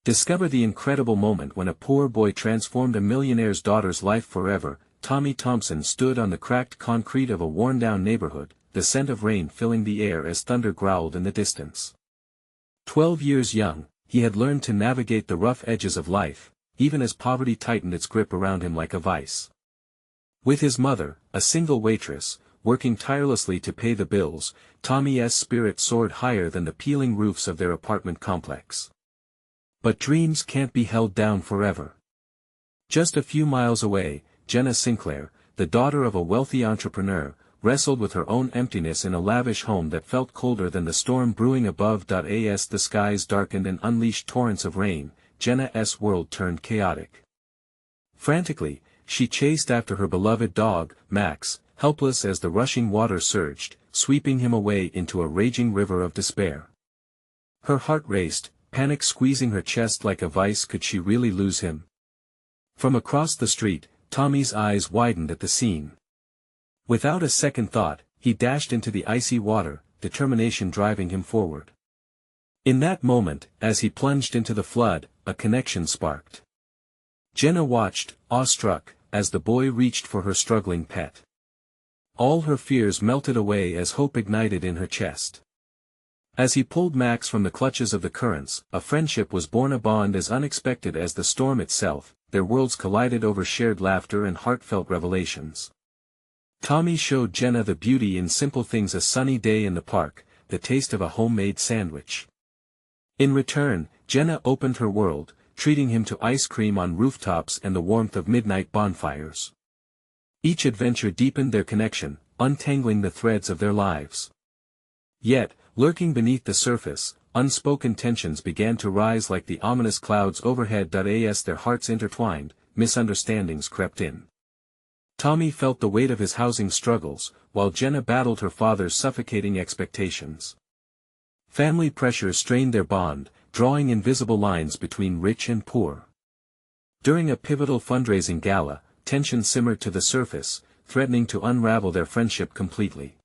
Discover the incredible moment when a poor boy transformed a millionaire's daughter's life forever. Tommy Thompson stood on the cracked concrete of a worn-down neighborhood, the scent of rain filling the air as thunder growled in the distance. 12 years young, he had learned to navigate the rough edges of life, even as poverty tightened its grip around him like a vice. With his mother, a single waitress, working tirelessly to pay the bills, Tommy's spirit soared higher than the peeling roofs of their apartment complex. But dreams can't be held down forever. Just a few miles away, Jenna Sinclair, the daughter of a wealthy entrepreneur, wrestled with her own emptiness in a lavish home that felt colder than the storm brewing above. As the skies darkened and unleashed torrents of rain, Jenna's world turned chaotic. Frantically, she chased after her beloved dog, Max, helpless as the rushing water surged, sweeping him away into a raging river of despair. Her heart raced, panic squeezing her chest like a vice. Could she really lose him? From across the street, Tommy's eyes widened at the scene. Without a second thought, he dashed into the icy water, determination driving him forward. In that moment, as he plunged into the flood, a connection sparked. Jenna watched, awestruck, as the boy reached for her struggling pet. All her fears melted away as hope ignited in her chest. As he pulled Max from the clutches of the currents, a friendship was born, a bond as unexpected as the storm itself. Their worlds collided over shared laughter and heartfelt revelations. Tommy showed Jenna the beauty in simple things: a sunny day in the park, the taste of a homemade sandwich. In return, Jenna opened her world, treating him to ice cream on rooftops and the warmth of midnight bonfires. Each adventure deepened their connection, untangling the threads of their lives. Yet, lurking beneath the surface, unspoken tensions began to rise like the ominous clouds overhead. As their hearts intertwined, misunderstandings crept in. Tommy felt the weight of his housing struggles, while Jenna battled her father's suffocating expectations. Family pressure strained their bond, drawing invisible lines between rich and poor. During a pivotal fundraising gala, tension simmered to the surface, threatening to unravel their friendship completely.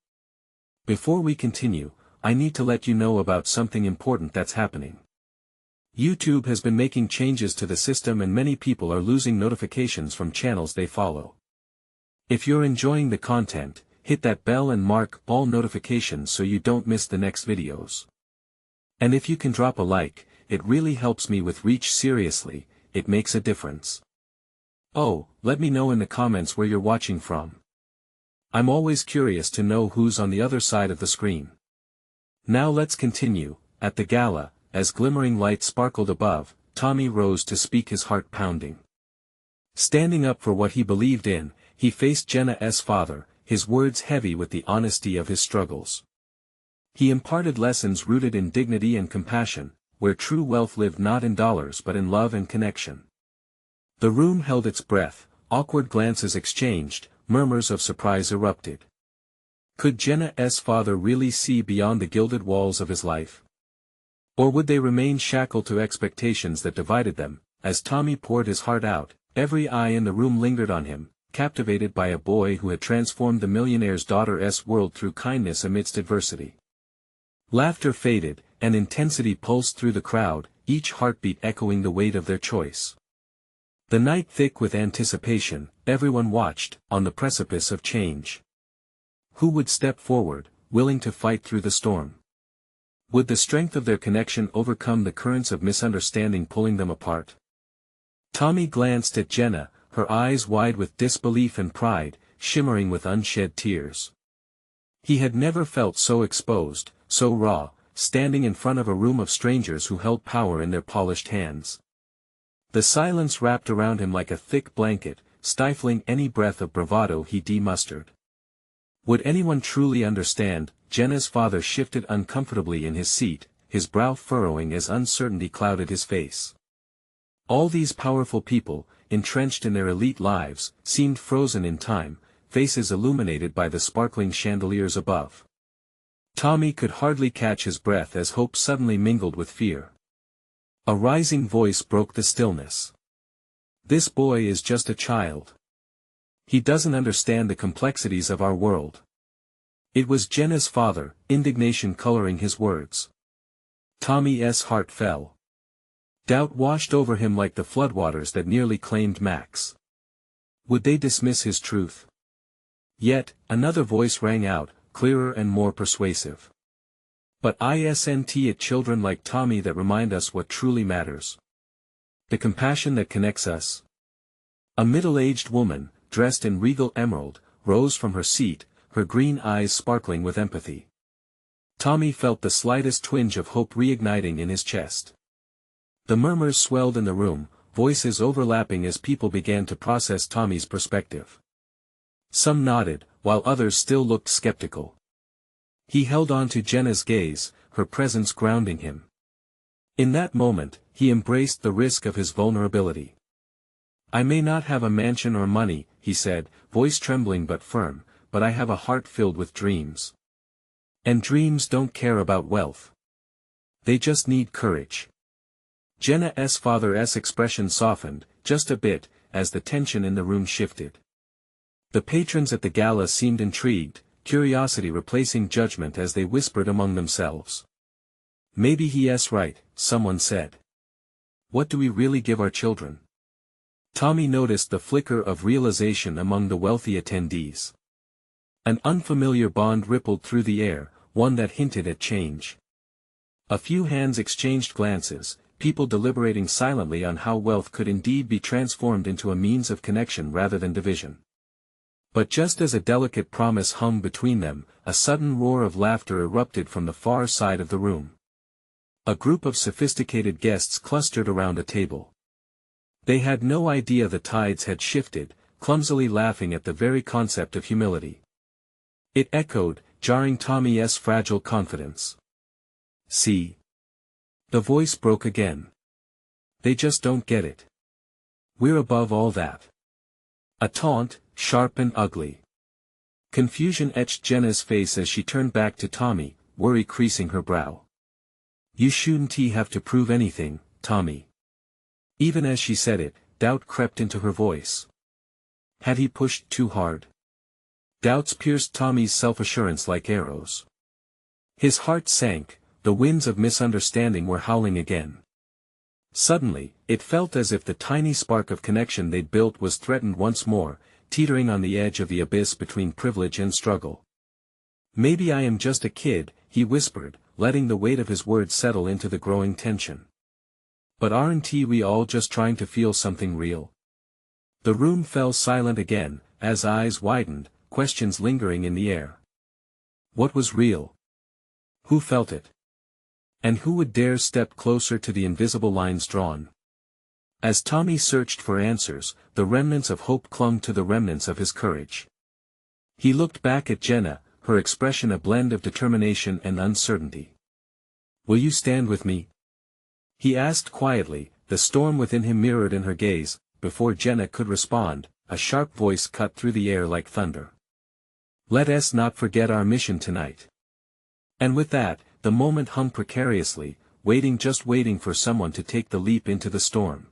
Before we continue, I need to let you know about something important that's happening. YouTube has been making changes to the system and many people are losing notifications from channels they follow. If you're enjoying the content, hit that bell and mark all notifications so you don't miss the next videos. And if you can drop a like, it really helps me with reach. Seriously, it makes a difference. Oh, let me know in the comments where you're watching from. I'm always curious to know who's on the other side of the screen. Now let's continue. At the gala, as glimmering light sparkled above, Tommy rose to speak, his heart pounding. Standing up for what he believed in, he faced Jenna's father, his words heavy with the honesty of his struggles. He imparted lessons rooted in dignity and compassion, where true wealth lived not in dollars but in love and connection. The room held its breath, awkward glances exchanged, murmurs of surprise erupted. Could Jenna's father really see beyond the gilded walls of his life? Or would they remain shackled to expectations that divided them? As Tommy poured his heart out, every eye in the room lingered on him, captivated by a boy who had transformed the millionaire's daughter's world through kindness amidst adversity. Laughter faded, and intensity pulsed through the crowd, each heartbeat echoing the weight of their choice. The night thick with anticipation, everyone watched, on the precipice of change. Who would step forward, willing to fight through the storm? Would the strength of their connection overcome the currents of misunderstanding pulling them apart? Tommy glanced at Jenna, her eyes wide with disbelief and pride, shimmering with unshed tears. He had never felt so exposed, so raw, standing in front of a room of strangers who held power in their polished hands. The silence wrapped around him like a thick blanket, stifling any breath of bravado he mustered. Would anyone truly understand? Jenna's father shifted uncomfortably in his seat, his brow furrowing as uncertainty clouded his face. All these powerful people, entrenched in their elite lives, seemed frozen in time, faces illuminated by the sparkling chandeliers above. Tommy could hardly catch his breath as hope suddenly mingled with fear. A rising voice broke the stillness. This boy is just a child. He doesn't understand the complexities of our world. It was Jenna's father, indignation coloring his words. Tommy's heart fell. Doubt washed over him like the floodwaters that nearly claimed Max. Would they dismiss his truth? Yet, another voice rang out, clearer and more persuasive. But isn't it children like Tommy that remind us what truly matters? The compassion that connects us? A middle-aged woman, dressed in regal emerald, rose from her seat, her green eyes sparkling with empathy. Tommy felt the slightest twinge of hope reigniting in his chest. The murmurs swelled in the room, voices overlapping as people began to process Tommy's perspective. Some nodded, while others still looked skeptical. He held on to Jenna's gaze, her presence grounding him. In that moment, he embraced the risk of his vulnerability. "I may not have a mansion or money," he said, voice trembling but firm, "but I have a heart filled with dreams. And dreams don't care about wealth. They just need courage." Jenna's father's expression softened, just a bit, as the tension in the room shifted. The patrons at the gala seemed intrigued, curiosity replacing judgment as they whispered among themselves. "Maybe he's right," someone said. "What do we really give our children?" Tommy noticed the flicker of realization among the wealthy attendees. An unfamiliar bond rippled through the air, one that hinted at change. A few hands exchanged glances, people deliberating silently on how wealth could indeed be transformed into a means of connection rather than division. But just as a delicate promise hung between them, a sudden roar of laughter erupted from the far side of the room. A group of sophisticated guests clustered around a table. They had no idea the tides had shifted, clumsily laughing at the very concept of humility. It echoed, jarring Tommy's fragile confidence. "See?" The voice broke again. "They just don't get it. We're above all that." A taunt, sharp and ugly. Confusion etched Jenna's face as she turned back to Tommy, worry creasing her brow. "You shouldn't have to prove anything, Tommy." Even as she said it, doubt crept into her voice. Had he pushed too hard? Doubts pierced Tommy's self-assurance like arrows. His heart sank, the winds of misunderstanding were howling again. Suddenly, it felt as if the tiny spark of connection they'd built was threatened once more, teetering on the edge of the abyss between privilege and struggle. "Maybe I am just a kid," he whispered, letting the weight of his words settle into the growing tension. "But aren't we all just trying to feel something real?" The room fell silent again, as eyes widened, questions lingering in the air. What was real? Who felt it? And who would dare step closer to the invisible lines drawn? As Tommy searched for answers, the remnants of hope clung to the remnants of his courage. He looked back at Jenna, her expression a blend of determination and uncertainty. "Will you stand with me?" he asked quietly, the storm within him mirrored in her gaze. Before Jenna could respond, a sharp voice cut through the air like thunder. "Let us not forget our mission tonight." And with that, the moment hung precariously, just waiting for someone to take the leap into the storm.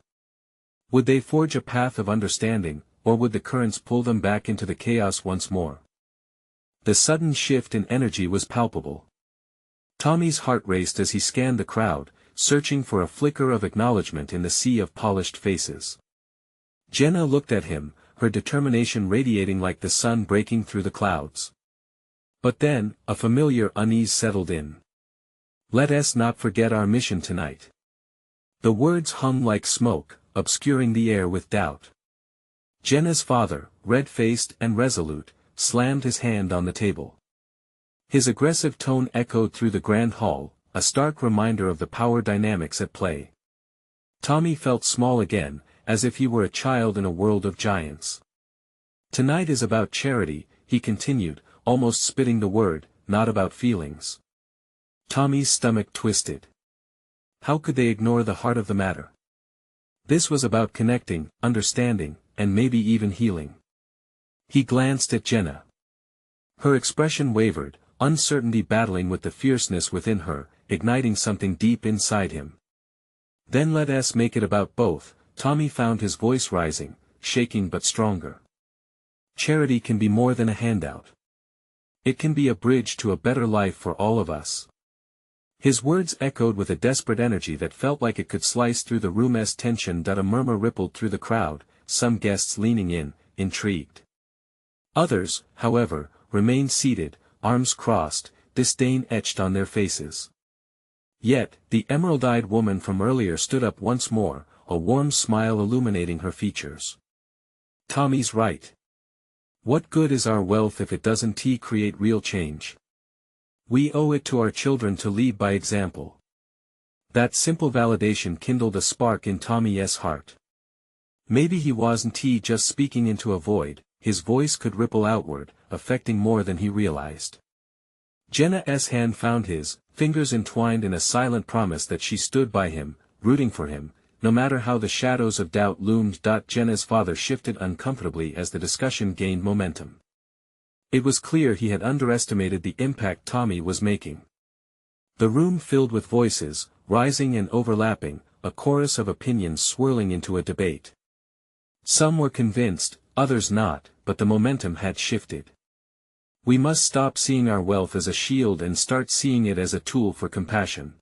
Would they forge a path of understanding, or would the currents pull them back into the chaos once more? The sudden shift in energy was palpable. Tommy's heart raced as he scanned the crowd, searching for a flicker of acknowledgement in the sea of polished faces. Jenna looked at him, her determination radiating like the sun breaking through the clouds. But then, a familiar unease settled in. "Let us not forget our mission tonight." The words hung like smoke, obscuring the air with doubt. Jenna's father, red-faced and resolute, slammed his hand on the table. His aggressive tone echoed through the grand hall, a stark reminder of the power dynamics at play. Tommy felt small again, as if he were a child in a world of giants. "Tonight is about charity," he continued, almost spitting the word, "not about feelings." Tommy's stomach twisted. How could they ignore the heart of the matter? This was about connecting, understanding, and maybe even healing. He glanced at Jenna. Her expression wavered, uncertainty battling with the fierceness within her, igniting something deep inside him. "Then let us make it about both," Tommy found his voice rising, shaking but stronger. "Charity can be more than a handout. It can be a bridge to a better life for all of us." His words echoed with a desperate energy that felt like it could slice through the room's tension. A murmur rippled through the crowd, some guests leaning in, intrigued. Others, however, remained seated, arms crossed, disdain etched on their faces. Yet, the emerald-eyed woman from earlier stood up once more, a warm smile illuminating her features. Tommy's right. What good is our wealth if it doesn't create real change? We owe it to our children to lead by example. That simple validation kindled a spark in Tommy's heart. Maybe he wasn't just speaking into a void, his voice could ripple outward, affecting more than he realized. Jenna's hand found his, fingers entwined in a silent promise that she stood by him, rooting for him, no matter how the shadows of doubt loomed. Jenna's father shifted uncomfortably as the discussion gained momentum. It was clear he had underestimated the impact Tommy was making. The room filled with voices, rising and overlapping, a chorus of opinions swirling into a debate. Some were convinced, others not, but the momentum had shifted. We must stop seeing our wealth as a shield and start seeing it as a tool for compassion,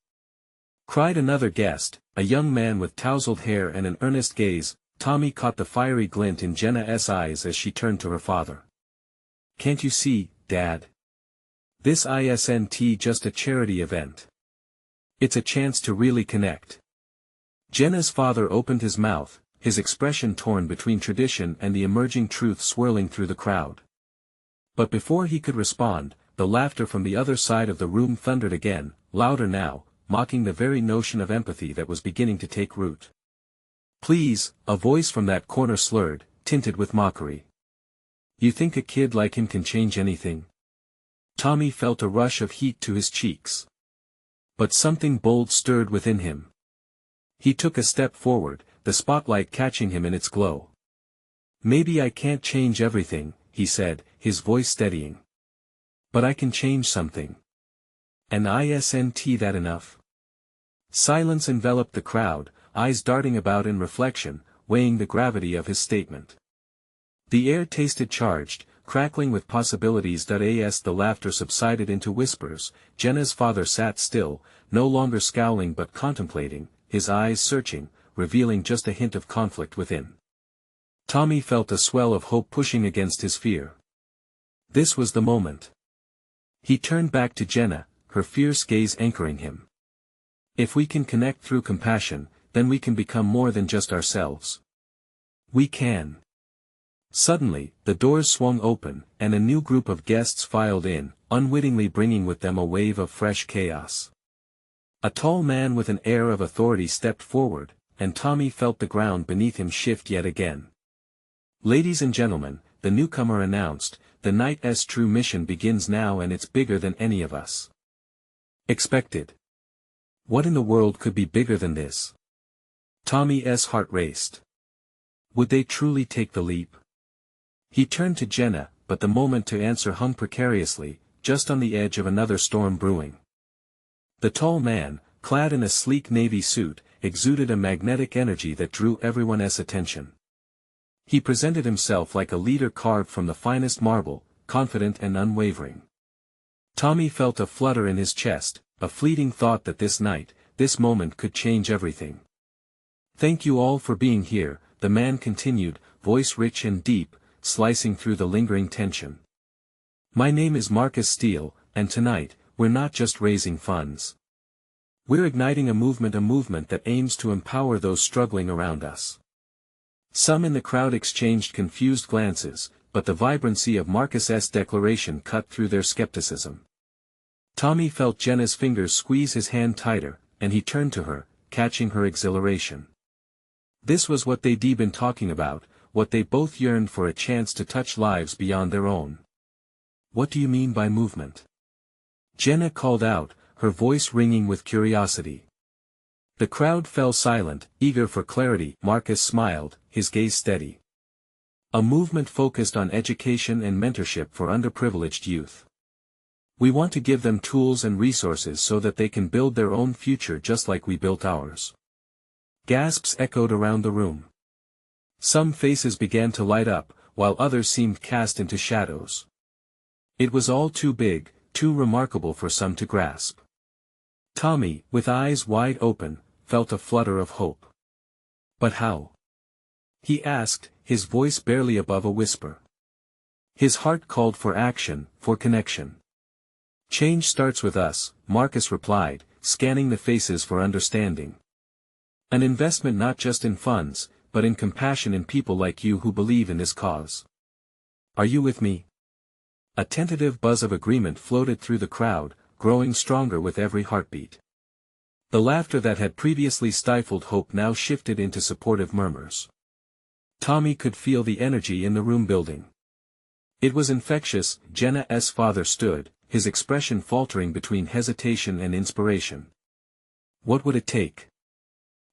cried another guest, a young man with tousled hair and an earnest gaze. Tommy caught the fiery glint in Jenna's eyes as she turned to her father. Can't you see, Dad? This isn't just a charity event. It's a chance to really connect. Jenna's father opened his mouth, his expression torn between tradition and the emerging truth swirling through the crowd. But before he could respond, the laughter from the other side of the room thundered again, louder now, mocking the very notion of empathy that was beginning to take root. Please, a voice from that corner slurred, tinted with mockery. You think a kid like him can change anything? Tommy felt a rush of heat to his cheeks. But something bold stirred within him. He took a step forward, the spotlight catching him in its glow. Maybe I can't change everything, he said, his voice steadying. But I can change something. And isn't that enough? Silence enveloped the crowd, eyes darting about in reflection, weighing the gravity of his statement. The air tasted charged, crackling with possibilities. As the laughter subsided into whispers, Jenna's father sat still, no longer scowling but contemplating, his eyes searching, revealing just a hint of conflict within. Tommy felt a swell of hope pushing against his fear. This was the moment. He turned back to Jenna, her fierce gaze anchoring him. If we can connect through compassion, then we can become more than just ourselves. We can. Suddenly, the doors swung open, and a new group of guests filed in, unwittingly bringing with them a wave of fresh chaos. A tall man with an air of authority stepped forward, and Tommy felt the ground beneath him shift yet again. Ladies and gentlemen, the newcomer announced, the night's true mission begins now and it's bigger than any of us expected. What in the world could be bigger than this? Tommy's heart raced. Would they truly take the leap? He turned to Jenna, but the moment to answer hung precariously, just on the edge of another storm brewing. The tall man, clad in a sleek navy suit, exuded a magnetic energy that drew everyone's attention. He presented himself like a leader carved from the finest marble, confident and unwavering. Tommy felt a flutter in his chest, a fleeting thought that this night, this moment could change everything. Thank you all for being here, the man continued, voice rich and deep, slicing through the lingering tension. My name is Marcus Steele, and tonight, we're not just raising funds. We're igniting a movement that aims to empower those struggling around us. Some in the crowd exchanged confused glances, but the vibrancy of Marcus's declaration cut through their skepticism. Tommy felt Jenna's fingers squeeze his hand tighter, and he turned to her, catching her exhilaration. This was what they'd been talking about, what they both yearned for, a chance to touch lives beyond their own. What do you mean by movement? Jenna called out, her voice ringing with curiosity. The crowd fell silent, eager for clarity. Marcus smiled, his gaze steady. A movement focused on education and mentorship for underprivileged youth. We want to give them tools and resources so that they can build their own future just like we built ours. Gasps echoed around the room. Some faces began to light up, while others seemed cast into shadows. It was all too big, too remarkable for some to grasp. Tommy, with eyes wide open, felt a flutter of hope. But how? He asked, his voice barely above a whisper. His heart called for action, for connection. Change starts with us, Marcus replied, scanning the faces for understanding. An investment not just in funds, but in compassion in people like you who believe in this cause. Are you with me? A tentative buzz of agreement floated through the crowd, growing stronger with every heartbeat. The laughter that had previously stifled hope now shifted into supportive murmurs. Tommy could feel the energy in the room building. It was infectious. Jenna's father stood, his expression faltering between hesitation and inspiration. What would it take?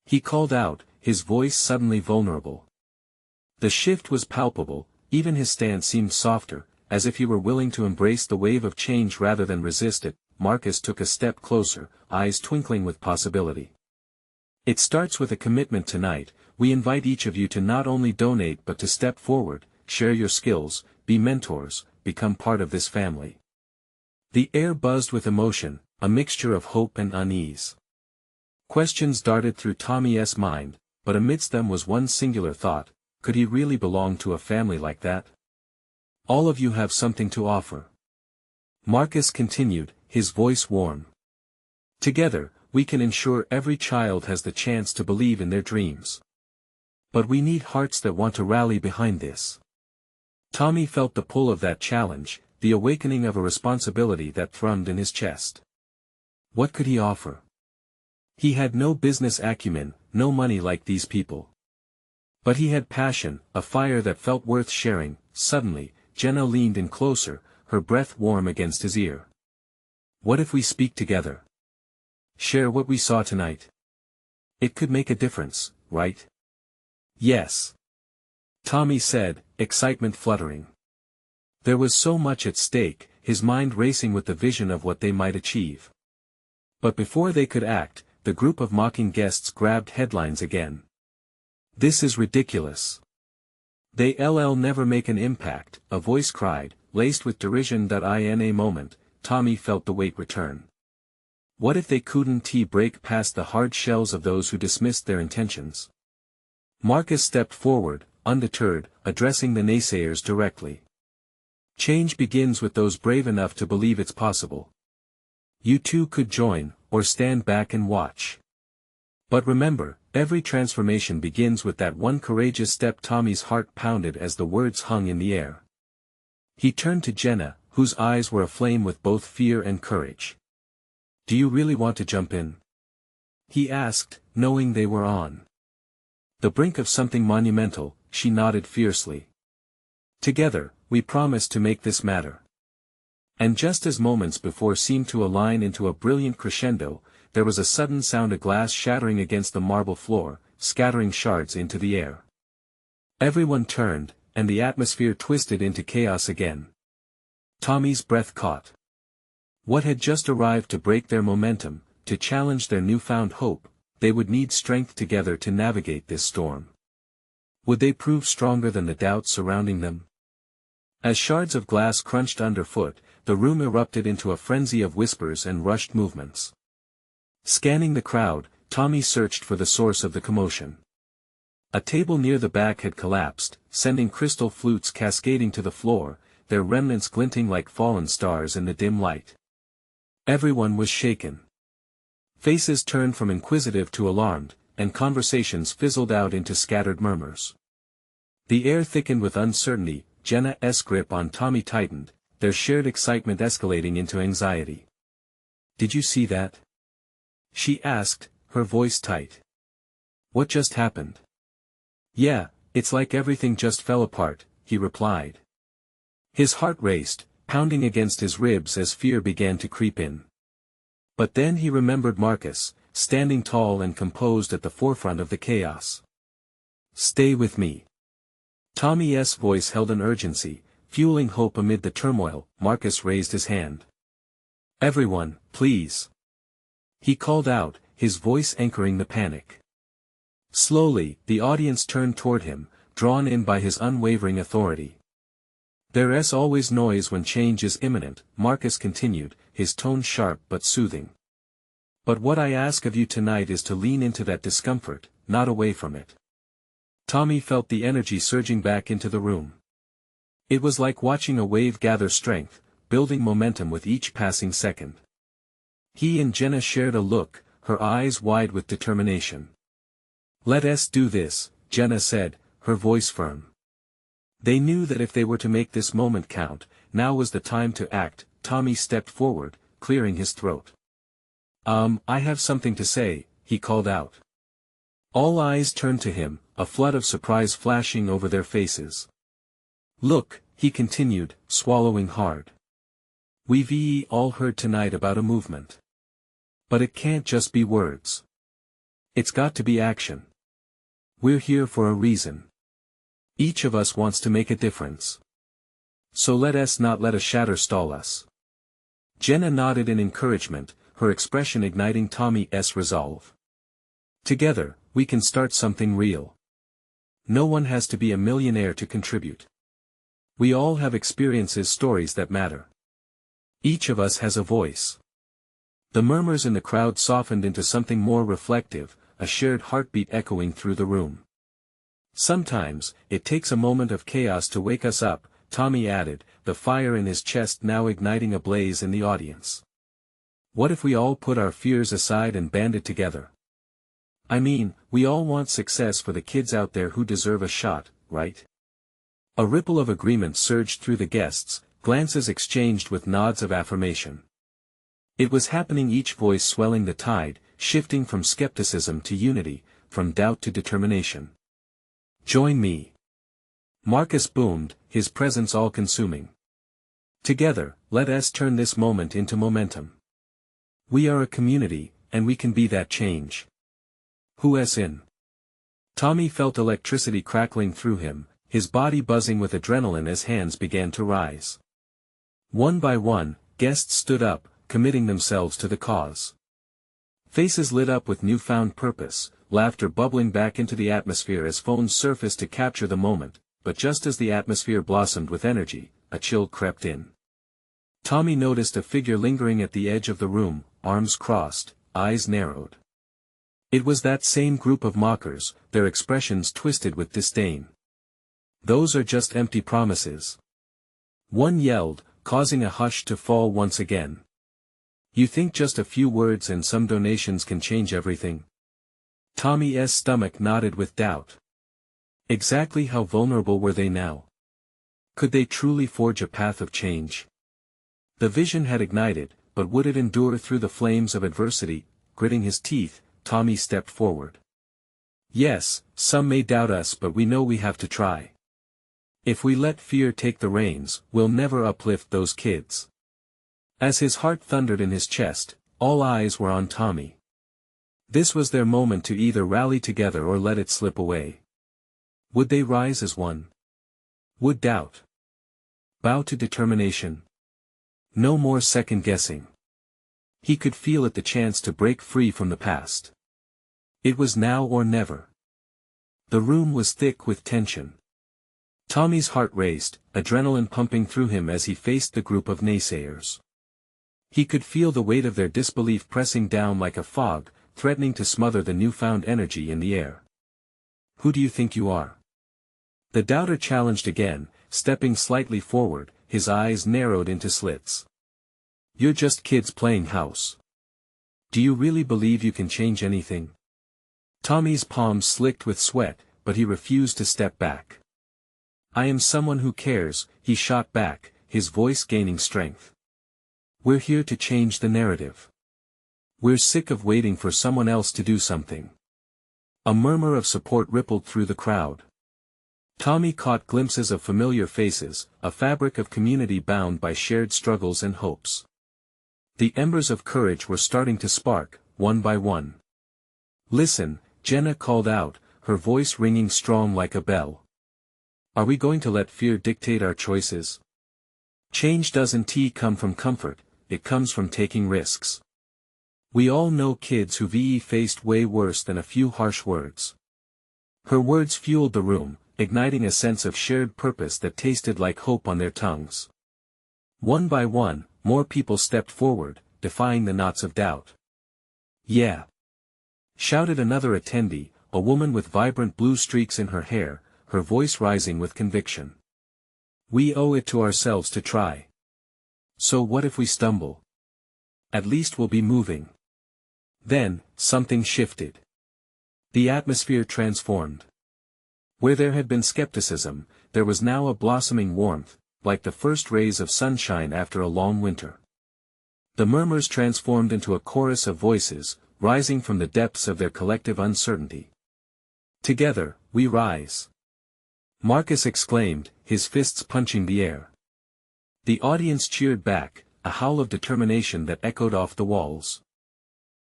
He called out, his voice suddenly vulnerable. The shift was palpable, even his stance seemed softer, as if he were willing to embrace the wave of change rather than resist it. Marcus took a step closer, eyes twinkling with possibility. It starts with a commitment tonight. We invite each of you to not only donate but to step forward, share your skills, be mentors, become part of this family. The air buzzed with emotion, a mixture of hope and unease. Questions darted through Tommy's mind, but amidst them was one singular thought: could he really belong to a family like that? All of you have something to offer. Marcus continued, his voice warm. Together, we can ensure every child has the chance to believe in their dreams. But we need hearts that want to rally behind this. Tommy felt the pull of that challenge, the awakening of a responsibility that thrummed in his chest. What could he offer? He had no business acumen, no money like these people. But he had passion, a fire that felt worth sharing. Suddenly, Jenna leaned in closer, her breath warm against his ear. What if we speak together? Share what we saw tonight? It could make a difference, right? Yes. Tommy said, excitement fluttering. There was so much at stake, his mind racing with the vision of what they might achieve. But before they could act, the group of mocking guests grabbed headlines again. This is ridiculous. They'll never make an impact, a voice cried, laced with derision. In a moment, Tommy felt the weight return. What if they couldn't break past the hard shells of those who dismissed their intentions? Marcus stepped forward, undeterred, addressing the naysayers directly. Change begins with those brave enough to believe it's possible. You too could join, or stand back and watch. But remember, every transformation begins with that one courageous step. Tommy's heart pounded as the words hung in the air. He turned to Jenna, whose eyes were aflame with both fear and courage. Do you really want to jump in? He asked, knowing they were on the brink of something monumental. She nodded fiercely. Together, we promise to make this matter. And just as moments before seemed to align into a brilliant crescendo, there was a sudden sound of glass shattering against the marble floor, scattering shards into the air. Everyone turned, and the atmosphere twisted into chaos again. Tommy's breath caught. What had just arrived to break their momentum, to challenge their newfound hope? They would need strength together to navigate this storm. Would they prove stronger than the doubts surrounding them? As shards of glass crunched underfoot, the room erupted into a frenzy of whispers and rushed movements. Scanning the crowd, Tommy searched for the source of the commotion. A table near the back had collapsed, sending crystal flutes cascading to the floor, their remnants glinting like fallen stars in the dim light. Everyone was shaken. Faces turned from inquisitive to alarmed, and conversations fizzled out into scattered murmurs. The air thickened with uncertainty. Jenna's grip on Tommy tightened, their shared excitement escalating into anxiety. Did you see that? She asked, her voice tight. What just happened? Yeah, it's like everything just fell apart, he replied. His heart raced, pounding against his ribs as fear began to creep in. But then he remembered Marcus, standing tall and composed at the forefront of the chaos. Stay with me. Tommy's voice held an urgency, fueling hope amid the turmoil. Marcus raised his hand. Everyone, please. He called out, his voice anchoring the panic. Slowly, the audience turned toward him, drawn in by his unwavering authority. There's always noise when change is imminent, Marcus continued, his tone sharp but soothing. But what I ask of you tonight is to lean into that discomfort, not away from it. Tommy felt the energy surging back into the room. It was like watching a wave gather strength, building momentum with each passing second. He and Jenna shared a look, her eyes wide with determination. "Let us do this," Jenna said, her voice firm. They knew that if they were to make this moment count, now was the time to act. Tommy stepped forward, clearing his throat. I have something to say," he called out. All eyes turned to him, a flood of surprise flashing over their faces. "Look," he continued, swallowing hard. "We've all heard tonight about a movement. But it can't just be words. It's got to be action. We're here for a reason. Each of us wants to make a difference. So let us not let a shatter stall us." Jenna nodded in encouragement, her expression igniting Tommy's resolve. "Together, we can start something real. No one has to be a millionaire to contribute. We all have experiences, stories that matter. Each of us has a voice." The murmurs in the crowd softened into something more reflective, a shared heartbeat echoing through the room. "Sometimes, it takes a moment of chaos to wake us up," Tommy added, the fire in his chest now igniting a blaze in the audience. "What if we all put our fears aside and banded together? I mean, we all want success for the kids out there who deserve a shot, right?" A ripple of agreement surged through the guests, glances exchanged with nods of affirmation. It was happening, each voice swelling the tide, shifting from skepticism to unity, from doubt to determination. "Join me." Marcus boomed, his presence all-consuming. "Together, let us turn this moment into momentum. We are a community, and we can be that change. Who's in?" Tommy felt electricity crackling through him, his body buzzing with adrenaline as hands began to rise. One by one, guests stood up, committing themselves to the cause. Faces lit up with newfound purpose, laughter bubbling back into the atmosphere as phones surfaced to capture the moment, but just as the atmosphere blossomed with energy, a chill crept in. Tommy noticed a figure lingering at the edge of the room, arms crossed, eyes narrowed. It was that same group of mockers, their expressions twisted with disdain. "Those are just empty promises," one yelled, causing a hush to fall once again. "You think just a few words and some donations can change everything?" Tommy's stomach nodded with doubt. Exactly how vulnerable were they now? Could they truly forge a path of change? The vision had ignited, but would it endure through the flames of adversity? Gritting his teeth, Tommy stepped forward. "Yes, some may doubt us, but we know we have to try. If we let fear take the reins, we'll never uplift those kids." As his heart thundered in his chest, all eyes were on Tommy. This was their moment to either rally together or let it slip away. Would they rise as one? Would doubt bow to determination? No more second-guessing. He could feel it, the chance to break free from the past. It was now or never. The room was thick with tension. Tommy's heart raced, adrenaline pumping through him as he faced the group of naysayers. He could feel the weight of their disbelief pressing down like a fog, threatening to smother the newfound energy in the air. "Who do you think you are?" The doubter challenged again, stepping slightly forward, his eyes narrowed into slits. "You're just kids playing house. Do you really believe you can change anything?" Tommy's palms slicked with sweat, but he refused to step back. "I am someone who cares," he shot back, his voice gaining strength. "We're here to change the narrative. We're sick of waiting for someone else to do something." A murmur of support rippled through the crowd. Tommy caught glimpses of familiar faces, a fabric of community bound by shared struggles and hopes. The embers of courage were starting to spark, one by one. "Listen," Jenna called out, her voice ringing strong like a bell. "Are we going to let fear dictate our choices? Change doesn't come from comfort, it comes from taking risks. We all know kids who've faced way worse than a few harsh words." Her words fueled the room, igniting a sense of shared purpose that tasted like hope on their tongues. One by one, more people stepped forward, defying the knots of doubt. Yeah! Shouted another attendee, a woman with vibrant blue streaks in her hair, her voice rising with conviction. We owe it to ourselves to try. So what if we stumble? At least we'll be moving. Then, something shifted. The atmosphere transformed. Where there had been skepticism, there was now a blossoming warmth, like the first rays of sunshine after a long winter. The murmurs transformed into a chorus of voices, rising from the depths of their collective uncertainty. Together, we rise. Marcus exclaimed, his fists punching the air. The audience cheered back, a howl of determination that echoed off the walls.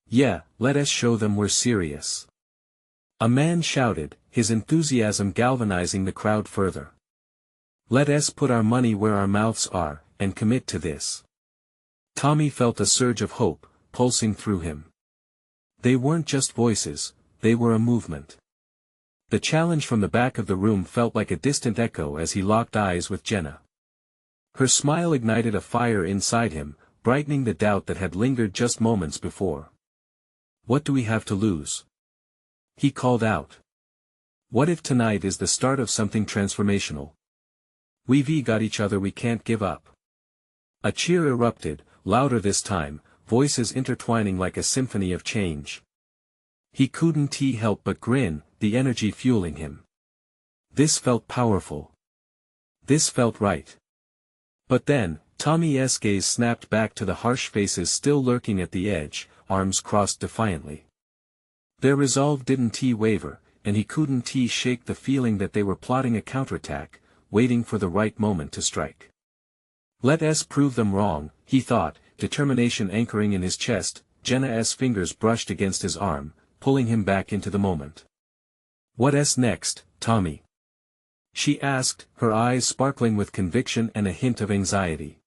Yeah, let us show them we're serious. A man shouted, his enthusiasm galvanizing the crowd further. Let us put our money where our mouths are, and commit to this. Tommy felt a surge of hope, pulsing through him. They weren't just voices, they were a movement. The challenge from the back of the room felt like a distant echo as he locked eyes with Jenna. Her smile ignited a fire inside him, brightening the doubt that had lingered just moments before. What do we have to lose? He called out. What if tonight is the start of something transformational? We've got each other, we can't give up. A cheer erupted, louder this time, voices intertwining like a symphony of change. He couldn't help but grin, the energy fueling him. This felt powerful. This felt right. But then, Tommy's gaze snapped back to the harsh faces still lurking at the edge, arms crossed defiantly. Their resolve didn't waver, and he couldn't shake the feeling that they were plotting a counterattack, waiting for the right moment to strike. Let us prove them wrong, he thought, determination anchoring in his chest. Jenna's fingers brushed against his arm, pulling him back into the moment. What's next, Tommy? She asked, her eyes sparkling with conviction and a hint of anxiety.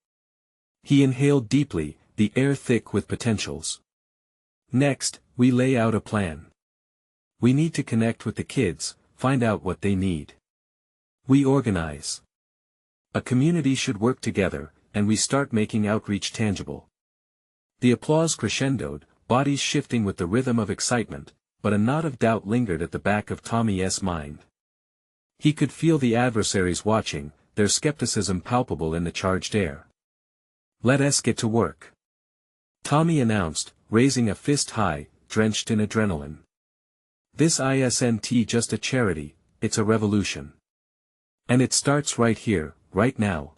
He inhaled deeply, the air thick with potentials. Next, we lay out a plan. We need to connect with the kids, find out what they need. We organize. A community should work together, and we start making outreach tangible. The applause crescendoed, bodies shifting with the rhythm of excitement, but a knot of doubt lingered at the back of Tommy's mind. He could feel the adversaries watching, their skepticism palpable in the charged air. Let us get to work. Tommy announced, raising a fist high, drenched in adrenaline. This isn't just a charity, it's a revolution. And it starts right here, right now.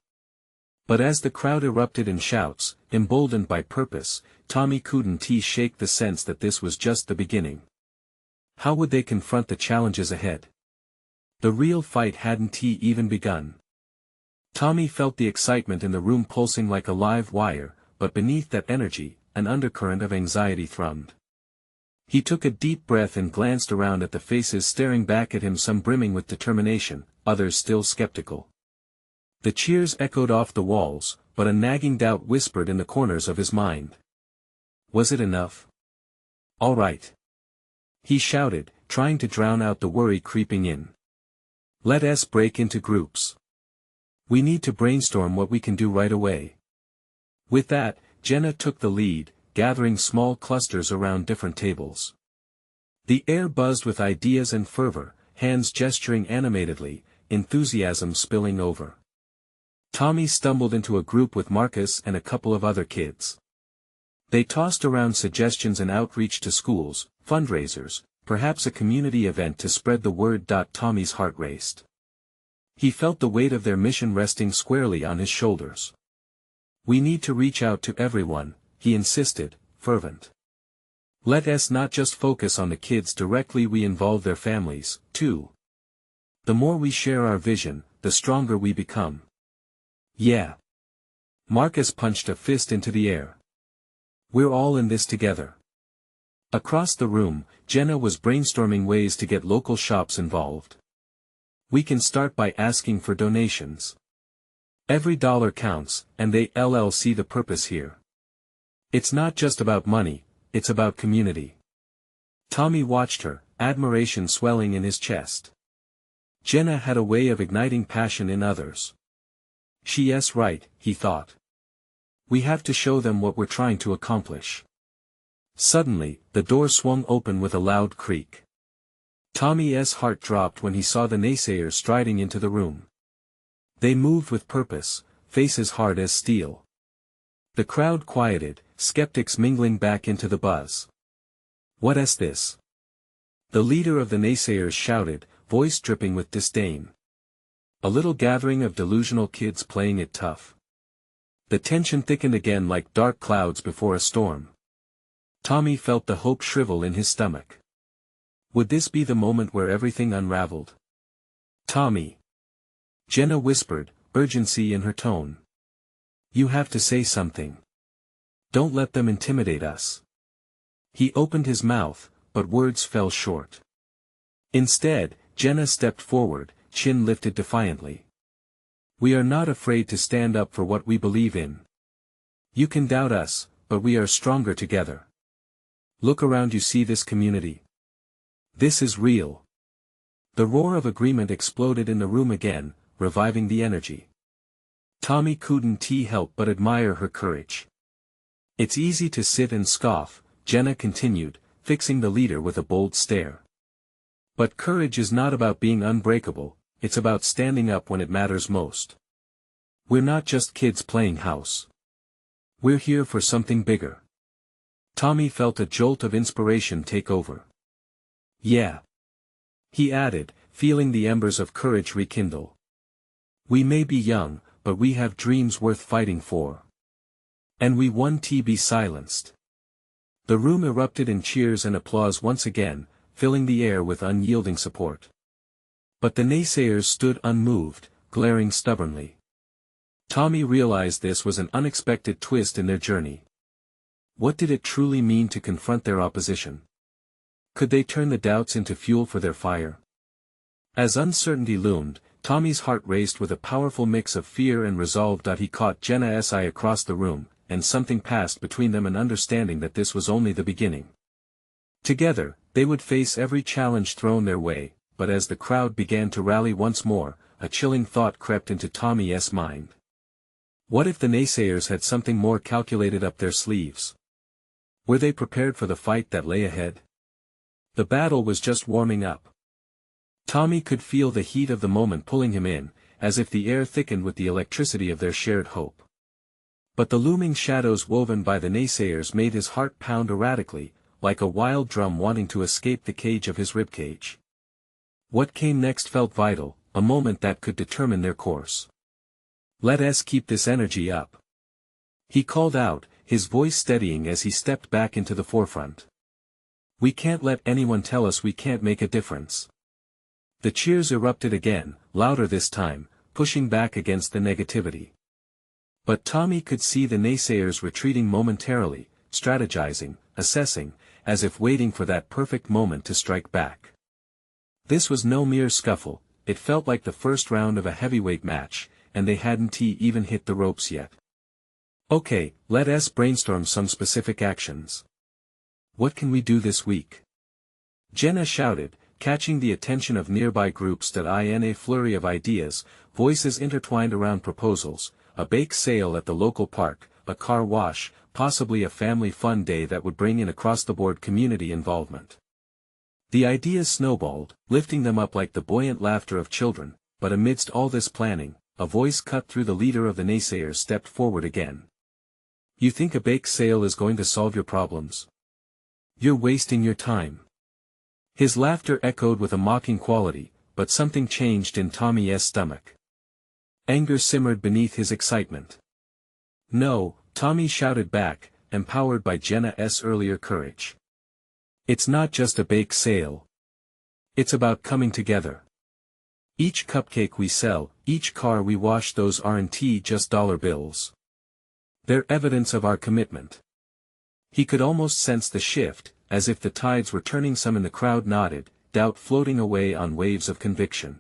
But as the crowd erupted in shouts, emboldened by purpose, Tommy couldn't shake the sense that this was just the beginning. How would they confront the challenges ahead? The real fight hadn't even begun. Tommy felt the excitement in the room pulsing like a live wire, but beneath that energy, an undercurrent of anxiety thrummed. He took a deep breath and glanced around at the faces staring back at him, some brimming with determination, others still skeptical. The cheers echoed off the walls, but a nagging doubt whispered in the corners of his mind. Was it enough? All right. He shouted, trying to drown out the worry creeping in. Let us break into groups. We need to brainstorm what we can do right away. With that, Jenna took the lead, gathering small clusters around different tables. The air buzzed with ideas and fervor, hands gesturing animatedly, enthusiasm spilling over. Tommy stumbled into a group with Marcus and a couple of other kids. They tossed around suggestions and outreach to schools, fundraisers, perhaps a community event to spread the word. Tommy's heart raced. He felt the weight of their mission resting squarely on his shoulders. We need to reach out to everyone, he insisted, fervent. Let us not just focus on the kids directly, we involve their families, too. The more we share our vision, the stronger we become. Yeah. Marcus punched a fist into the air. We're all in this together. Across the room, Jenna was brainstorming ways to get local shops involved. We can start by asking for donations. Every dollar counts, and they see the purpose here. It's not just about money, it's about community. Tommy watched her, admiration swelling in his chest. Jenna had a way of igniting passion in others. She's right, he thought. We have to show them what we're trying to accomplish. Suddenly, the door swung open with a loud creak. Tommy's heart dropped when he saw the naysayers striding into the room. They moved with purpose, faces hard as steel. The crowd quieted, skeptics mingling back into the buzz. "What is this?" the leader of the naysayers shouted, voice dripping with disdain. "A little gathering of delusional kids playing it tough." The tension thickened again like dark clouds before a storm. Tommy felt the hope shrivel in his stomach. Would this be the moment where everything unraveled? "Tommy!" Jenna whispered, urgency in her tone. "You have to say something. Don't let them intimidate us." He opened his mouth, but words fell short. Instead, Jenna stepped forward, chin lifted defiantly. "We are not afraid to stand up for what we believe in. You can doubt us, but we are stronger together. Look around, you see this community? This is real." The roar of agreement exploded in the room again, reviving the energy. Tommy couldn't help but admire her courage. "It's easy to sit and scoff," Jenna continued, fixing the leader with a bold stare. "But courage is not about being unbreakable, it's about standing up when it matters most. We're not just kids playing house. We're here for something bigger." Tommy felt a jolt of inspiration take over. "Yeah," he added, feeling the embers of courage rekindle. "We may be young, but we have dreams worth fighting for. And we won't be silenced." The room erupted in cheers and applause once again, filling the air with unyielding support. But the naysayers stood unmoved, glaring stubbornly. Tommy realized this was an unexpected twist in their journey. What did it truly mean to confront their opposition? Could they turn the doubts into fuel for their fire? As uncertainty loomed, Tommy's heart raced with a powerful mix of fear and resolve. He caught Jenna's eye across the room, and something passed between them, an understanding that this was only the beginning. Together, they would face every challenge thrown their way, but as the crowd began to rally once more, a chilling thought crept into Tommy's mind. What if the naysayers had something more calculated up their sleeves? Were they prepared for the fight that lay ahead? The battle was just warming up. Tommy could feel the heat of the moment pulling him in, as if the air thickened with the electricity of their shared hope. But the looming shadows woven by the naysayers made his heart pound erratically, like a wild drum wanting to escape the cage of his ribcage. What came next felt vital, a moment that could determine their course. "Let us keep this energy up," he called out, his voice steadying as he stepped back into the forefront. "We can't let anyone tell us we can't make a difference." The cheers erupted again, louder this time, pushing back against the negativity. But Tommy could see the naysayers retreating momentarily, strategizing, assessing, as if waiting for that perfect moment to strike back. This was no mere scuffle, it felt like the first round of a heavyweight match, and they hadn't even hit the ropes yet. "Okay, let us brainstorm some specific actions. What can we do this week?" Jenna shouted, catching the attention of nearby groups. In a flurry of ideas, voices intertwined around proposals: a bake sale at the local park, a car wash, possibly a family fun day that would bring in across-the-board community involvement. The ideas snowballed, lifting them up like the buoyant laughter of children, but amidst all this planning, a voice cut through. The leader of the naysayers stepped forward again. "You think a bake sale is going to solve your problems? You're wasting your time." His laughter echoed with a mocking quality, but something changed in Tommy's stomach. Anger simmered beneath his excitement. "No," Tommy shouted back, empowered by Jenna's earlier courage. "It's not just a bake sale. It's about coming together. Each cupcake we sell, each car we wash, those aren't just dollar bills. They're evidence of our commitment." He could almost sense the shift, as if the tides were turning. Some in the crowd nodded, doubt floating away on waves of conviction.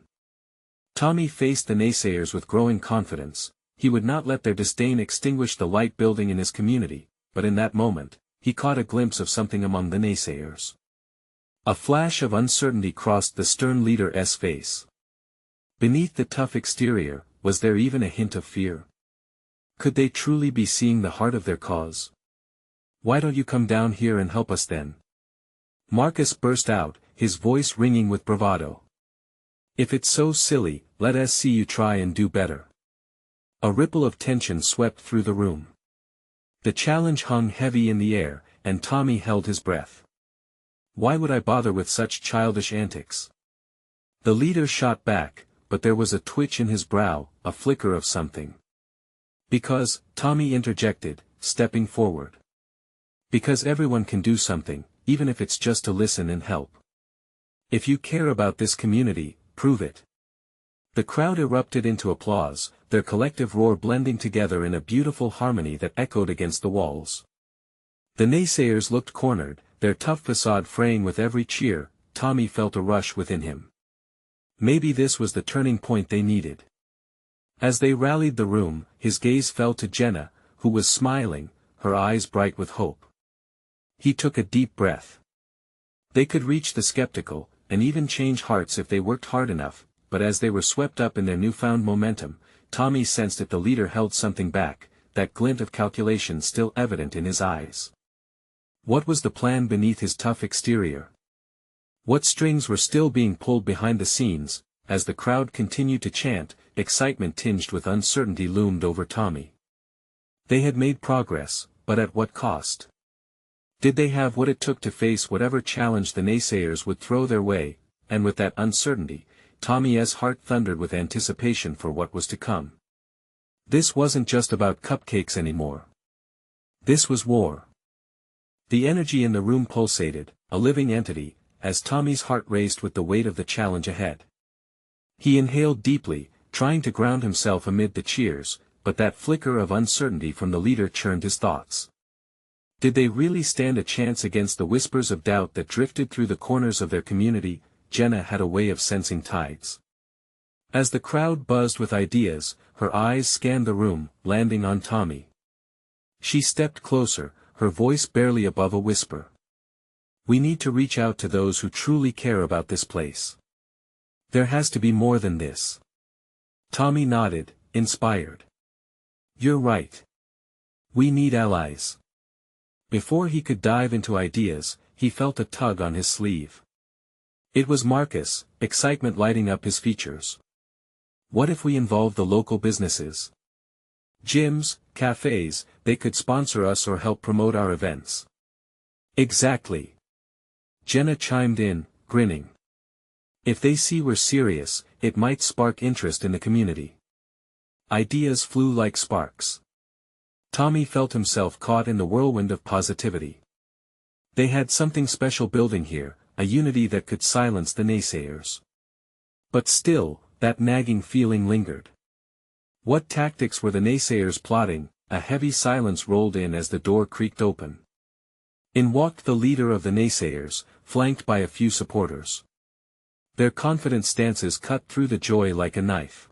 Tommy faced the naysayers with growing confidence. He would not let their disdain extinguish the light building in his community, but in that moment, he caught a glimpse of something among the naysayers. A flash of uncertainty crossed the stern leader's face. Beneath the tough exterior, was there even a hint of fear? Could they truly be seeing the heart of their cause? Why don't you come down here and help us then? Marcus burst out, his voice ringing with bravado. If it's so silly, let us see you try and do better. A ripple of tension swept through the room. The challenge hung heavy in the air, and Tommy held his breath. Why would I bother with such childish antics? The leader shot back, but there was a twitch in his brow, a flicker of something. Because, Tommy interjected, stepping forward. Because everyone can do something, even if it's just to listen and help. If you care about this community, prove it. The crowd erupted into applause, their collective roar blending together in a beautiful harmony that echoed against the walls. The naysayers looked cornered, their tough facade fraying with every cheer. Tommy felt a rush within him. Maybe this was the turning point they needed. As they rallied the room, his gaze fell to Jenna, who was smiling, her eyes bright with hope. He took a deep breath. They could reach the skeptical, and even change hearts if they worked hard enough, but as they were swept up in their newfound momentum, Tommy sensed that the leader held something back, that glint of calculation still evident in his eyes. What was the plan beneath his tough exterior? What strings were still being pulled behind the scenes? As the crowd continued to chant, excitement tinged with uncertainty loomed over Tommy. They had made progress, but at what cost? Did they have what it took to face whatever challenge the naysayers would throw their way? And with that uncertainty, Tommy's heart thundered with anticipation for what was to come. This wasn't just about cupcakes anymore. This was war. The energy in the room pulsated, a living entity, as Tommy's heart raced with the weight of the challenge ahead. He inhaled deeply, trying to ground himself amid the cheers, but that flicker of uncertainty from the leader churned his thoughts. Did they really stand a chance against the whispers of doubt that drifted through the corners of their community? Jenna had a way of sensing tides. As the crowd buzzed with ideas, her eyes scanned the room, landing on Tommy. She stepped closer, her voice barely above a whisper. We need to reach out to those who truly care about this place. There has to be more than this. Tommy nodded, inspired. You're right. We need allies. Before he could dive into ideas, he felt a tug on his sleeve. It was Marcus, excitement lighting up his features. What if we involve the local businesses? Gyms, cafes, they could sponsor us or help promote our events. Exactly. Jenna chimed in, grinning. If they see we're serious, it might spark interest in the community. Ideas flew like sparks. Tommy felt himself caught in the whirlwind of positivity. They had something special building here, a unity that could silence the naysayers. But still, that nagging feeling lingered. What tactics were the naysayers plotting? A heavy silence rolled in as the door creaked open. In walked the leader of the naysayers, flanked by a few supporters. Their confident stances cut through the joy like a knife.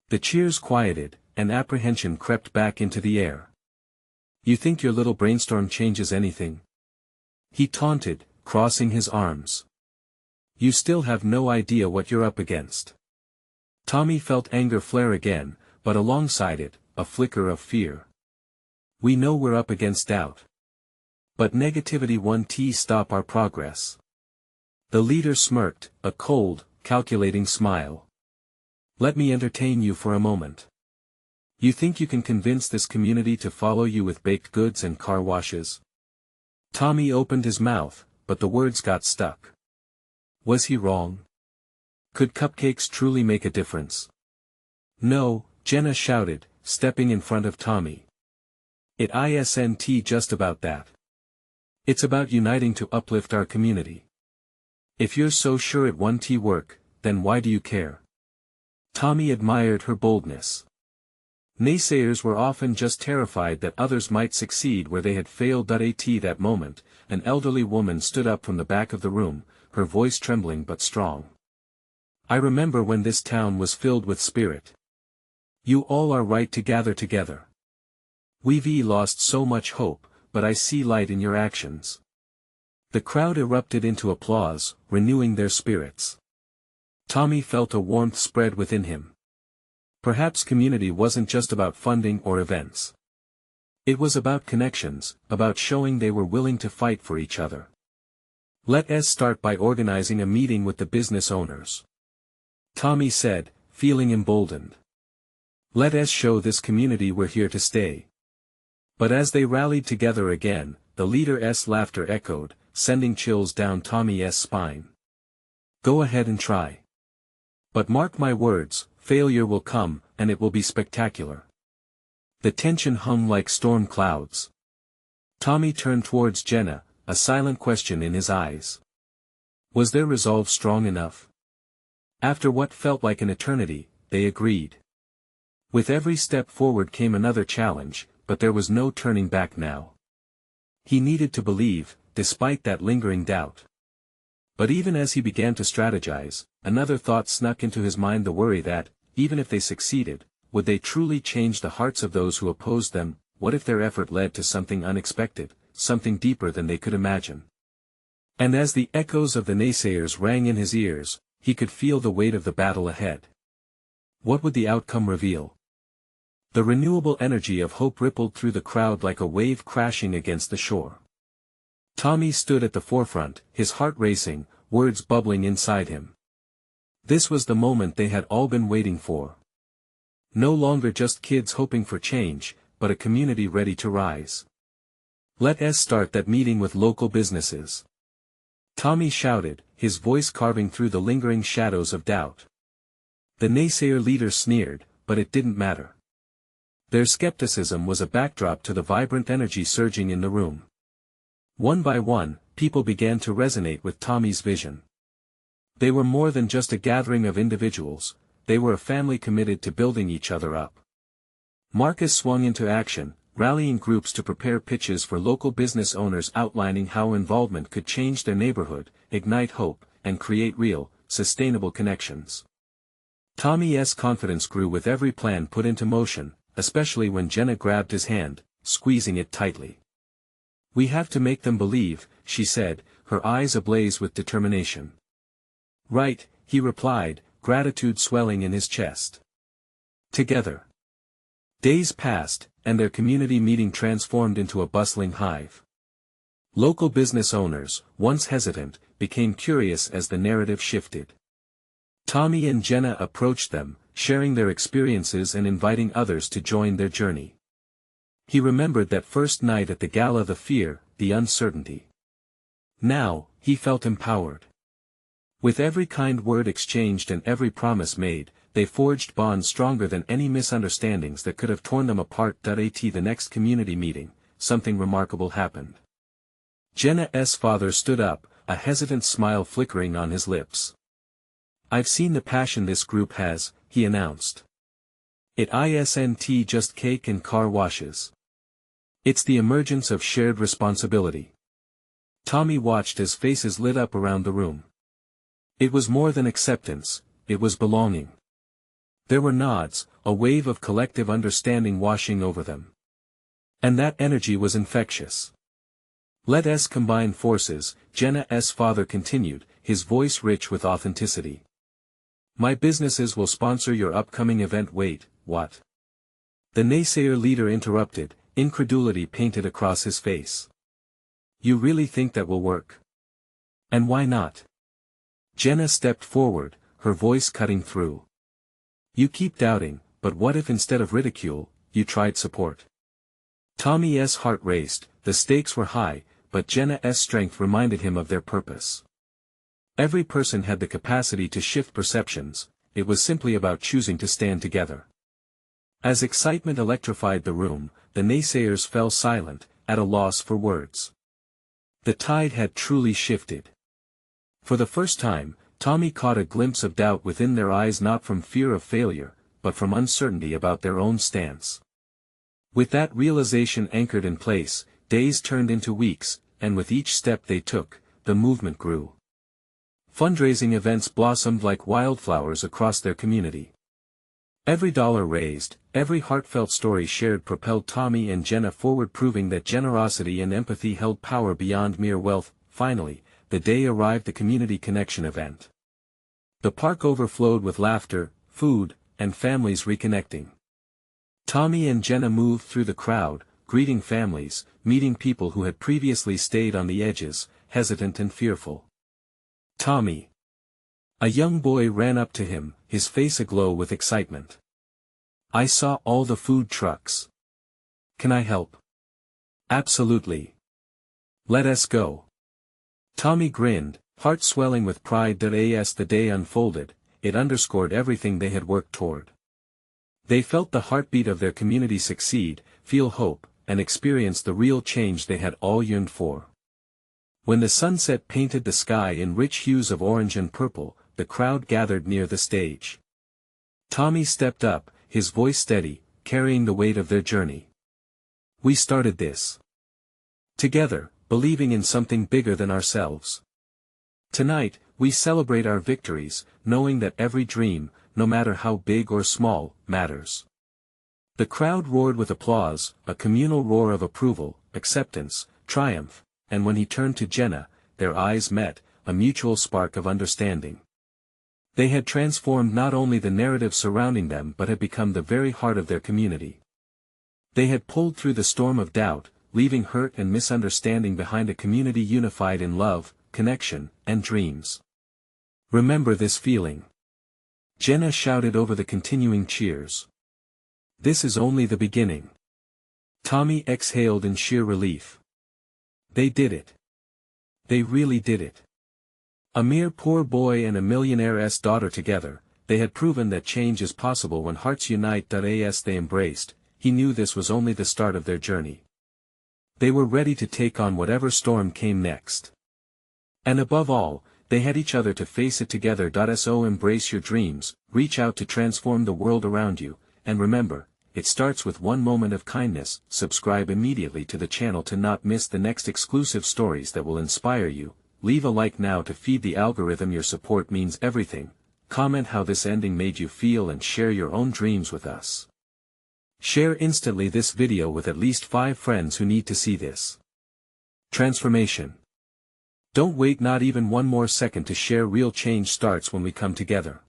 The cheers quieted, and apprehension crept back into the air. You think your little brainstorm changes anything? He taunted, crossing his arms. You still have no idea what you're up against. Tommy felt anger flare again, but alongside it, a flicker of fear. We know we're up against doubt. But negativity won't stop our progress. The leader smirked, a cold, calculating smile. Let me entertain you for a moment. You think you can convince this community to follow you with baked goods and car washes? Tommy opened his mouth, but the words got stuck. Was he wrong? Could cupcakes truly make a difference? No, Jenna shouted, stepping in front of Tommy. It isn't just about that. It's about uniting to uplift our community. If you're so sure it won't work, then why do you care? Tommy admired her boldness. Naysayers were often just terrified that others might succeed where they had failed. At that moment, an elderly woman stood up from the back of the room, her voice trembling but strong. I remember when this town was filled with spirit. You all are right to gather together. We've lost so much hope, but I see light in your actions. The crowd erupted into applause, renewing their spirits. Tommy felt a warmth spread within him. Perhaps community wasn't just about funding or events. It was about connections, about showing they were willing to fight for each other. Let us start by organizing a meeting with the business owners, Tommy said, feeling emboldened. Let us show this community we're here to stay. But as they rallied together again, the leader's laughter echoed, sending chills down Tommy's spine. Go ahead and try. But mark my words, failure will come, and it will be spectacular. The tension hung like storm clouds. Tommy turned towards Jenna, a silent question in his eyes. Was their resolve strong enough? After what felt like an eternity, they agreed. With every step forward came another challenge, but there was no turning back now. He needed to believe, despite that lingering doubt. But even as he began to strategize, another thought snuck into his mind, the worry that, even if they succeeded, would they truly change the hearts of those who opposed them? What if their effort led to something unexpected, something deeper than they could imagine? And as the echoes of the naysayers rang in his ears, he could feel the weight of the battle ahead. What would the outcome reveal? The renewable energy of hope rippled through the crowd like a wave crashing against the shore. Tommy stood at the forefront, his heart racing, words bubbling inside him. This was the moment they had all been waiting for. No longer just kids hoping for change, but a community ready to rise. Let us start that meeting with local businesses, Tommy shouted, his voice carving through the lingering shadows of doubt. The naysayer leader sneered, but it didn't matter. Their skepticism was a backdrop to the vibrant energy surging in the room. One by one, people began to resonate with Tommy's vision. They were more than just a gathering of individuals, they were a family committed to building each other up. Marcus swung into action, rallying groups to prepare pitches for local business owners outlining how involvement could change their neighborhood, ignite hope, and create real, sustainable connections. Tommy's confidence grew with every plan put into motion, especially when Jenna grabbed his hand, squeezing it tightly. We have to make them believe, she said, her eyes ablaze with determination. Right, he replied, gratitude swelling in his chest. Together. Days passed, and their community meeting transformed into a bustling hive. Local business owners, once hesitant, became curious as the narrative shifted. Tommy and Jenna approached them, sharing their experiences and inviting others to join their journey. He remembered that first night at the gala, the fear, the uncertainty. Now, he felt empowered. With every kind word exchanged and every promise made, they forged bonds stronger than any misunderstandings that could have torn them apart. At the next community meeting, something remarkable happened. Jenna's father stood up, a hesitant smile flickering on his lips. I've seen the passion this group has, he announced. It isn't just cake and car washes. It's the emergence of shared responsibility. Tommy watched as faces lit up around the room. It was more than acceptance, it was belonging. There were nods, a wave of collective understanding washing over them. And that energy was infectious. Let us combine forces, Jenna's father continued, his voice rich with authenticity. My businesses will sponsor your upcoming event. Wait, what? The naysayer leader interrupted, incredulity painted across his face. You really think that will work? And why not? Jenna stepped forward, her voice cutting through. You keep doubting, but what if instead of ridicule, you tried support? Tommy's heart raced, the stakes were high, but Jenna's strength reminded him of their purpose. Every person had the capacity to shift perceptions, it was simply about choosing to stand together. As excitement electrified the room, the naysayers fell silent, at a loss for words. The tide had truly shifted. For the first time, Tommy caught a glimpse of doubt within their eyes, not from fear of failure, but from uncertainty about their own stance. With that realization anchored in place, days turned into weeks, and with each step they took, the movement grew. Fundraising events blossomed like wildflowers across their community. Every dollar raised, every heartfelt story shared propelled Tommy and Jenna forward, proving that generosity and empathy held power beyond mere wealth. Finally, the day arrived, the community connection event. The park overflowed with laughter, food, and families reconnecting. Tommy and Jenna moved through the crowd, greeting families, meeting people who had previously stayed on the edges, hesitant and fearful. Tommy. A young boy ran up to him, his face aglow with excitement. I saw all the food trucks. Can I help? Absolutely. Let us go. Tommy grinned, heart swelling with pride. As the day unfolded, it underscored everything they had worked toward. They felt the heartbeat of their community succeed, feel hope, and experience the real change they had all yearned for. When the sunset painted the sky in rich hues of orange and purple, the crowd gathered near the stage. Tommy stepped up, his voice steady, carrying the weight of their journey. We started this together, believing in something bigger than ourselves. Tonight, we celebrate our victories, knowing that every dream, no matter how big or small, matters. The crowd roared with applause, a communal roar of approval, acceptance, triumph, and when he turned to Jenna, their eyes met, a mutual spark of understanding. They had transformed not only the narrative surrounding them but had become the very heart of their community. They had pulled through the storm of doubt, leaving hurt and misunderstanding behind, a community unified in love, connection, and dreams. Remember this feeling. Jenna shouted over the continuing cheers. This is only the beginning. Tommy exhaled in sheer relief. They did it. They really did it. A mere poor boy and a millionaire's daughter together, they had proven that change is possible when hearts unite. As they embraced, he knew this was only the start of their journey. They were ready to take on whatever storm came next. And above all, they had each other to face it together. So embrace your dreams, reach out to transform the world around you, and remember, it starts with one moment of kindness. Subscribe immediately to the channel to not miss the next exclusive stories that will inspire you. Leave a like now to feed the algorithm. Your support means everything. Comment how this ending made you feel and share your own dreams with us. Share instantly this video with at least 5 friends who need to see this transformation. Don't wait not even one more second to share. Real change starts when we come together.